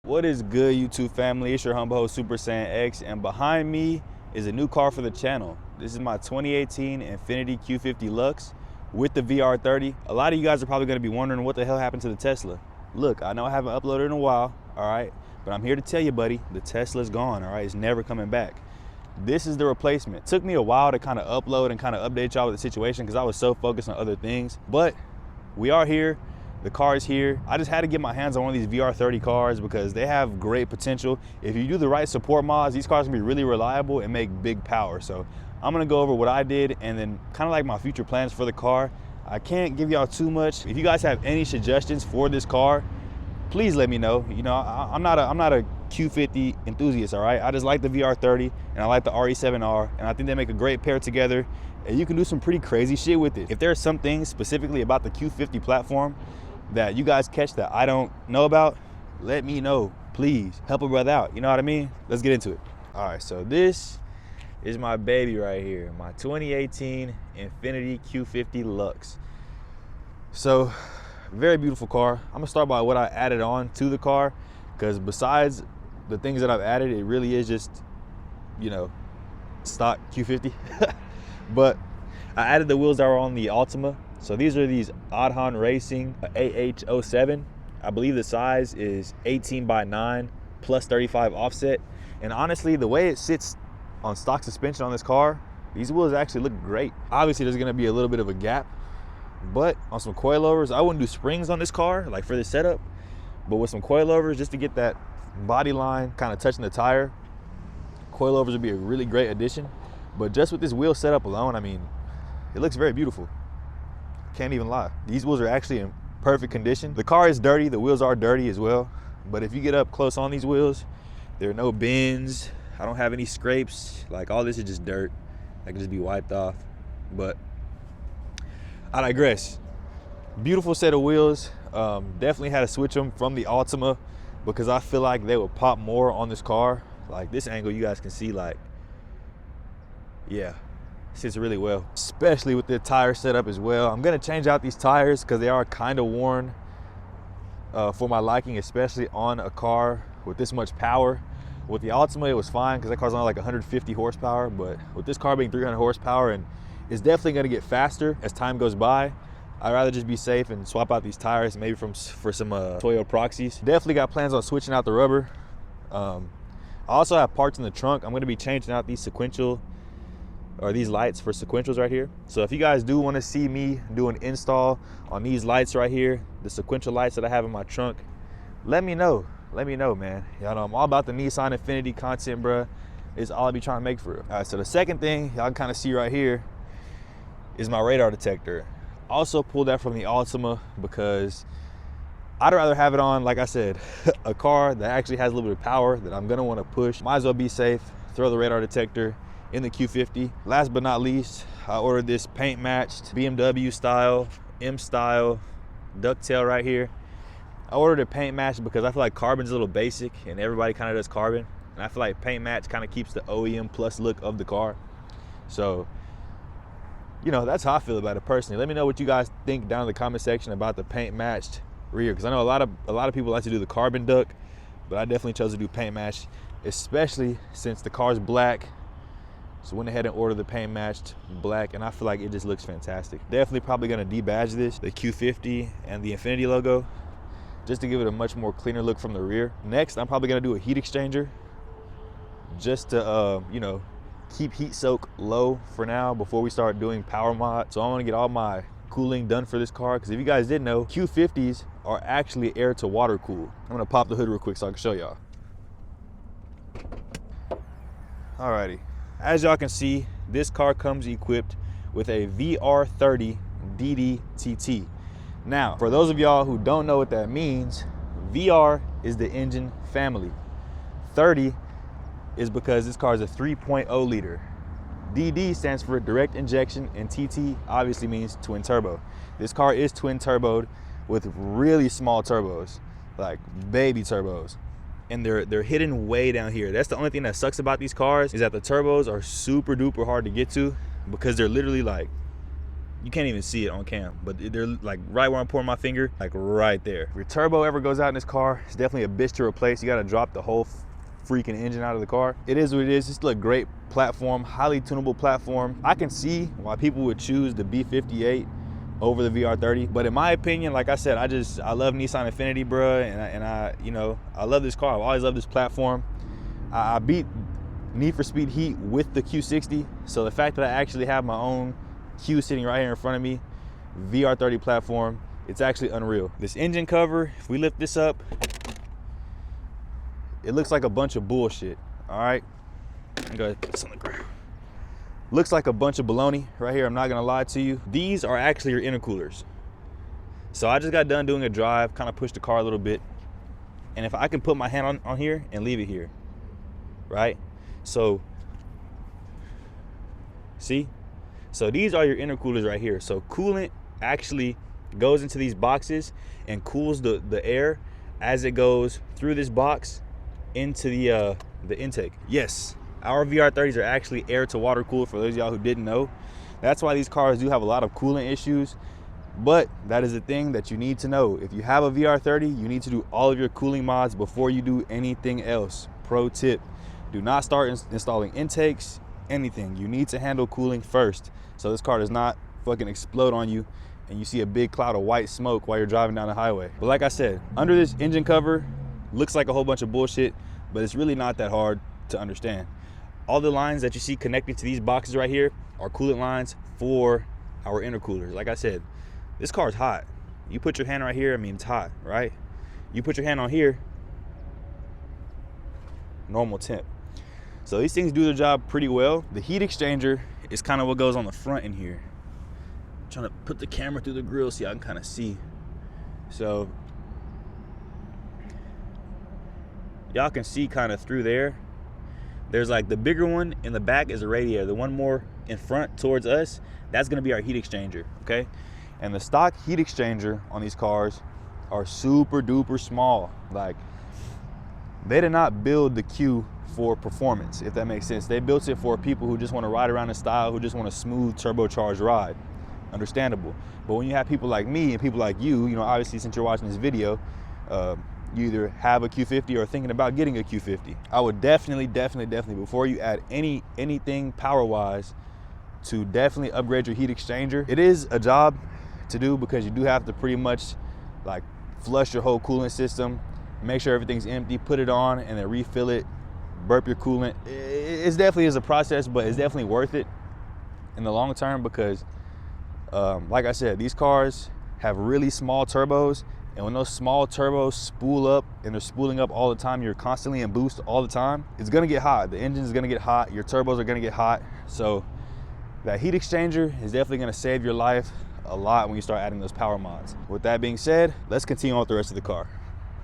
What is good, YouTube family? It's your humble host, Super Saiyan X, and behind me is a new car for the channel. This is my 2018 Infiniti Q50 Lux with the VR30. A lot of you guys are probably gonna be wondering what the hell happened to the Tesla. Look, I know I haven't uploaded in a while, all right? But I'm here to tell you, buddy, the Tesla's gone, all right? It's never coming back. This is the replacement. It took me a while to kind of upload and kind of update y'all with the situation because I was so focused on other things, but we are here. The car is here. I just had to get my hands on one of these VR30 cars because they have great potential. If you do the right support mods, these cars can be really reliable and make big power. So I'm gonna go over what I did and then kind of like my future plans for the car. I can't give y'all too much. If you guys have any suggestions for this car, please let me know. You know, I'm not a Q50 enthusiast, all right? I just like the VR30 and I like the RE7R, and I think they make a great pair together, and you can do some pretty crazy shit with it. If there's some things specifically about the Q50 platform that you guys catch that I don't know about, let me know, please. Help a brother out, you know what I mean? Let's get into it. All right, so this is my baby right here, my 2018 Infiniti Q50 Lux. So, very beautiful car. I'm gonna start by what I added on to the car, because besides the things that I've added, it really is just, you know, stock Q50. But I added the wheels that were on the Altima. So these are these AODHAN Racing AH07. I believe the size is 18/9 plus 35 offset. And honestly, the way it sits on stock suspension on this car, these wheels actually look great. Obviously, there's gonna be a little bit of a gap, but on some coilovers, I wouldn't do springs on this car, like for this setup, but with some coilovers, just to get that body line kind of touching the tire, coilovers would be a really great addition. But just with this wheel setup alone, I mean, it looks very beautiful. Can't even lie. These wheels are actually in perfect condition. The car is dirty, the wheels are dirty as well, but if you get up close on these wheels, there are no bends. I don't have any scrapes. Like, all this is just dirt that can just be wiped off. But I digress. Beautiful set of wheels. Definitely had to switch them from the Altima because I feel like they would pop more on this car. Like, this angle, you guys can see, like, yeah, sits really well, especially with the tire setup as well. I'm gonna change out these tires because they are kind of worn for my liking, especially on a car with this much power. With the Altima, it was fine because that car's only like 150 horsepower, but with this car being 300 horsepower, and it's definitely gonna get faster as time goes by, I'd rather just be safe and swap out these tires, maybe for some Toyo Proxies. Definitely got plans on switching out the rubber. I also have parts in the trunk. I'm gonna be changing out these these lights for sequentials right here. So if you guys do want to see me do an install on these lights right here, the sequential lights that I have in my trunk, let me know. Let me know, man. Y'all know I'm all about the Nissan Infiniti content, bruh. It's all I be trying to make for real. All right, so the second thing y'all can kind of see right here is my radar detector. Also pulled that from the Altima because I'd rather have it on, like I said, a car that actually has a little bit of power that I'm gonna want to push. Might as well be safe, throw the radar detector in the Q50. Last but not least, I ordered this paint matched BMW style, M style DUCKTAIL right here. I ordered a paint match because I feel like carbon's a little basic and everybody kind of does carbon. And I feel like paint match kind of keeps the OEM plus look of the car. So, you know, that's how I feel about it personally. Let me know what you guys think down in the comment section about the paint matched rear, because I know a lot of people like to do the carbon duck, but I definitely chose to do paint match, especially since the car's black. So went ahead and ordered the paint matched black, and I feel like it just looks fantastic. Definitely probably gonna debadge this, the Q50 and the Infiniti logo, just to give it a much more cleaner look from the rear. Next, I'm probably gonna do a heat exchanger just to, you know, keep heat soak low for now before we start doing power mod. So I wanna get all my cooling done for this car, because if you guys didn't know, Q50s are actually air to water cooled. I'm gonna pop the hood real quick so I can show y'all. Alrighty. As y'all can see, this car comes equipped with a VR30 DDTT. Now, for those of y'all who don't know what that means, VR is the engine family. 30 is because this car is a 3.0 liter. DD stands for direct injection, and TT obviously means twin turbo. This car is twin turboed with really small turbos, like baby turbos. And they're hidden way down here. That's the only thing that sucks about these cars, is that the turbos are super duper hard to get to because they're literally like, you can't even see it on cam, but they're like right where I'm pouring my finger, like right there. If your turbo ever goes out in this car, it's definitely a bitch to replace. You gotta drop the whole freaking engine out of the car. It is what it is. It's still a great platform, highly tunable platform. I can see why people would choose the B58 over the VR30, but in my opinion, like I said, I love Nissan Infiniti, bruh, and I you know, I love this car. I've always loved this platform. I beat Need for Speed Heat with the Q60, so the fact that I actually have my own Q sitting right here in front of me, VR30 platform, it's actually unreal. This engine cover, if we lift this up, it looks like a bunch of bullshit, all right? I'm gonna put this on the ground. Looks like a bunch of baloney right here, I'm not gonna lie to you. These are actually your intercoolers. So I just got done doing a drive, kind of pushed the car a little bit, and if I can put my hand on here and leave it here, right? So, see? So these are your intercoolers right here. So coolant actually goes into these boxes and cools the air as it goes through this box into the intake. Yes, our VR30s are actually air to water cooled, for those of y'all who didn't know. That's why these cars do have a lot of coolant issues, but that is the thing that you need to know. If you have a VR30, you need to do all of your cooling mods before you do anything else. Pro tip, do not start installing intakes, anything. You need to handle cooling first, so this car does not fucking explode on you and you see a big cloud of white smoke while you're driving down the highway. But like I said, under this engine cover, looks like a whole bunch of bullshit, but it's really not that hard to understand. All the lines that you see connected to these boxes right here are coolant lines for our intercoolers. Like I said, this car is hot. You put your hand right here, I mean, it's hot, right? You put your hand on here, normal temp. So these things do their job pretty well. The heat exchanger is kind of what goes on the front in here. I'm trying to put the camera through the grill so I can kind of see. So y'all can see kind of through there. There's like the bigger one in the back is a radiator. The one more in front towards us, that's gonna be our heat exchanger, okay? And the stock heat exchanger on these cars are super duper small. Like, they did not build the Q for performance, if that makes sense. They built it for people who just want to ride around in style, who just want a smooth turbocharged ride. Understandable. But when you have people like me and people like you, you know, obviously since you're watching this video, you either have a Q50 or thinking about getting a Q50. I would definitely, before you add anything power-wise, to definitely upgrade your heat exchanger. It is a job to do because you do have to pretty much like flush your whole coolant system, make sure everything's empty, put it on, and then refill it, burp your coolant. It definitely is a process, but it's definitely worth it in the long term because, like I said, these cars have really small turbos, and when those small turbos spool up, and they're spooling up all the time, you're constantly in boost all the time, it's gonna get hot. The engine is gonna get hot, your turbos are gonna get hot. So that heat exchanger is definitely gonna save your life a lot when you start adding those power mods. With that being said, let's continue on with the rest of the car.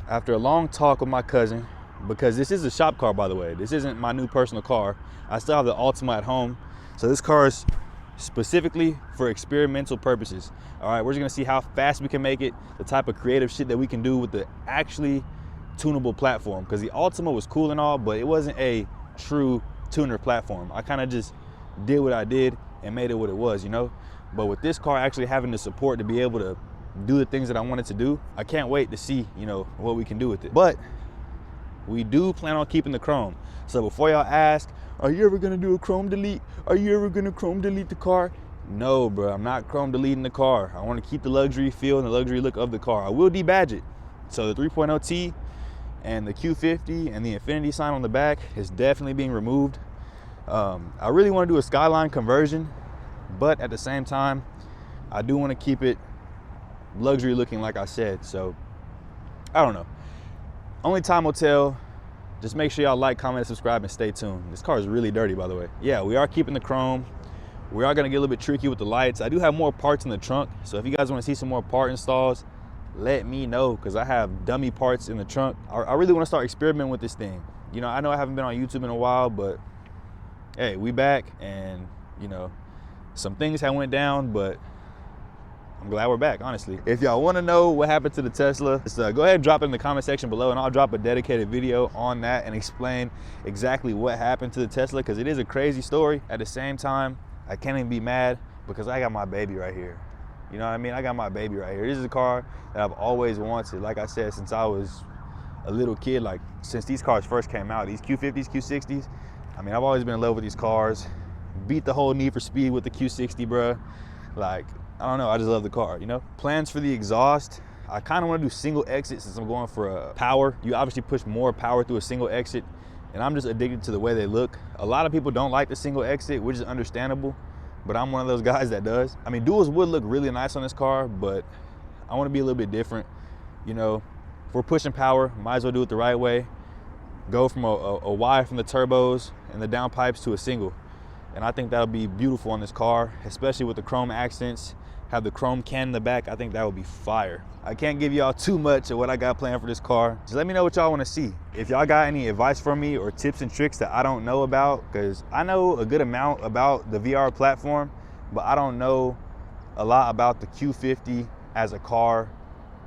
After a long talk with my cousin, because this is a shop car, by the way, this isn't my new personal car. I still have the Altima at home. So this car is specifically for experimental purposes. All right, we're just gonna see how fast we can make it, the type of creative shit that we can do with the actually tunable platform. Because the Altima was cool and all, but it wasn't a true tuner platform. I kind of just did what I did and made it what it was, you know? But with this car actually having the support to be able to do the things that I wanted to do, I can't wait to see, you know, what we can do with it. But we do plan on keeping the chrome. So before y'all ask, are you ever gonna do a chrome delete? Are you ever gonna chrome delete the car? No, bro, I'm not chrome deleting the car. I wanna keep the luxury feel and the luxury look of the car. I will debadge it. So the 3.0T and the Q50 and the Infiniti sign on the back is definitely being removed. I really wanna do a Skyline conversion, but at the same time, I do wanna keep it luxury looking, like I said. So I don't know. Only time will tell. Just make sure y'all like, comment, and subscribe, and stay tuned. This car is really dirty, by the way. Yeah, we are keeping the chrome. We are gonna get a little bit tricky with the lights. I do have more parts in the trunk, so if you guys wanna see some more part installs, let me know, because I have dummy parts in the trunk. I really wanna start experimenting with this thing. You know I haven't been on YouTube in a while, but hey, we back, and you know, some things have went down, but I'm glad we're back, honestly. If y'all wanna know what happened to the Tesla, just go ahead and drop it in the comment section below, and I'll drop a dedicated video on that and explain exactly what happened to the Tesla, because it is a crazy story. At the same time, I can't even be mad because I got my baby right here. You know what I mean? I got my baby right here. This is a car that I've always wanted. Like I said, since I was a little kid, like since these cars first came out, these Q50s, Q60s, I mean, I've always been in love with these cars. Beat the whole Need for Speed with the Q60, bruh. Like, I don't know, I just love the car, you know? Plans for the exhaust, I kind of want to do single exit since I'm going for power. You obviously push more power through a single exit, and I'm just addicted to the way they look. A lot of people don't like the single exit, which is understandable, but I'm one of those guys that does. I mean, duals would look really nice on this car, but I want to be a little bit different. You know, if we're pushing power, might as well do it the right way. Go from a Y from the turbos and the downpipes to a single. And I think that'll be beautiful on this car, especially with the chrome accents, have the chrome can in the back. I think that would be fire. I can't give y'all too much of what I got planned for this car. Just let me know what y'all want to see. If y'all got any advice for me or tips and tricks that I don't know about, because I know a good amount about the VR platform, but I don't know a lot about the Q50 as a car,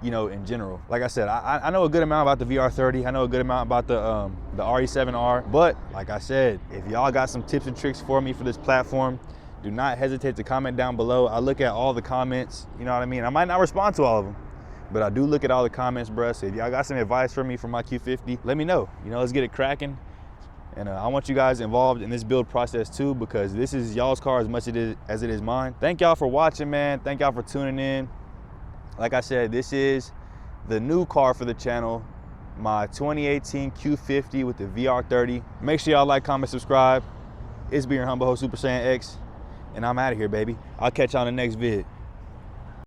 you know, in general. Like I said, I know a good amount about the VR30. I know a good amount about the RE7R. But like I said, if y'all got some tips and tricks for me for this platform, do not hesitate to comment down below. I look at all the comments, you know what I mean? I might not respond to all of them, but I do look at all the comments, bruh. So if y'all got some advice for me for my Q50, let me know. You know, let's get it cracking. And I want you guys involved in this build process too, because this is y'all's car as much as it is mine. Thank y'all for watching, man. Thank y'all for tuning in. Like I said, this is the new car for the channel, my 2018 Q50 with the VR30. Make sure y'all like, comment, subscribe. It's been your humble host, Super Saiyan X, and I'm out of here, baby. I'll catch y'all in the next vid.